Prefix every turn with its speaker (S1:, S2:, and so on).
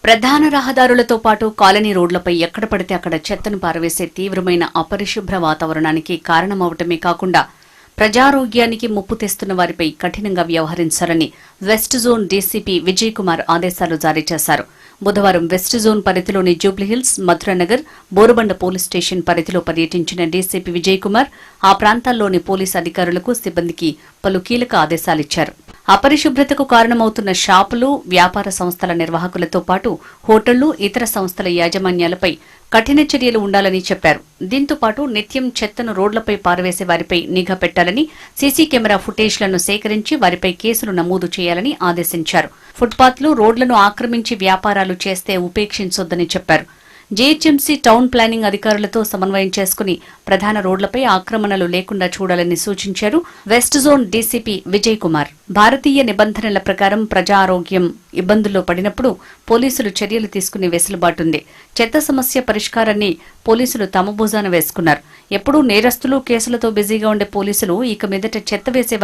S1: ప్రధాన రహదారులతో పాటు కాలనీ రోడ్లపై ఎక్కడ పడితే అక్కడ చెత్తను పారవేసే తీవ్రమైన అపరిశుభ్ర వాతావరణానికి కారణమవటమే కాకుండా ప్రజారోగ్యానికి ముప్పు తెస్తున్న వారిపై కఠినంగా వ్యవహరించాలని west Zone DCP Vijay Kumar ఆదేశాలు జారీ చేశారు. బుధవారం వెస్ట్ జోన్ పరిధిలోని జూబ్లీహిల్స్, మధురానగర్, బోరుబండ పోలీస్ స్టేషన్ పరిధిలో పర్యటించిన డీసీపీ విజయ్ కుమార్ ఆ ప్రాంతాల్లోని పోలీసు అధికారులకు, సిబ్బందికి పలు కీలక ఆదేశాలిచ్చారు. అపరిశుభ్రతకు కారణమవుతున్న షాపులు, వ్యాపార సంస్థల నిర్వాహకులతో పాటు హోటళ్లు, ఇతర సంస్థల యాజమాన్యాలపై కఠిన చర్యలు ఉండాలని చెప్పారు. దీంతో పాటు నిత్యం చెత్తను రోడ్లపై పారవేసే వారిపై నిఘా పెట్టాలని, సీసీ కెమెరా ఫుటేజ్లను సేకరించి వారిపై కేసులు నమోదు చేయాలని ఆదేశించారు. ఫుట్పాత్లు, రోడ్లను ఆక్రమించి వ్యాపారాలు చేస్తే ఉపేక్షించొద్దని చెప్పారు. జీహెచ్ఎంసీ టౌన్ ప్లానింగ్ అధికారులతో సమన్వయం చేసుకుని ప్రధాన రోడ్లపై ఆక్రమణలు లేకుండా చూడాలని సూచించారు West Zone DCP Vijay Kumar. భారతీయ నిబంధనల ప్రకారం ప్రజా ఆరోగ్యం ఇబ్బందుల్లో పడినప్పుడు పోలీసులు చర్యలు తీసుకునే వెసులుబాటుంది. చెత్త సమస్య పరిష్కారాన్ని పోలీసులు తమ భుజాన వేసుకున్నారు. ఎప్పుడూ నేరస్తులు, కేసులతో బిజీగా ఉండే పోలీసులు ఇక మీదట చెత్త వేసే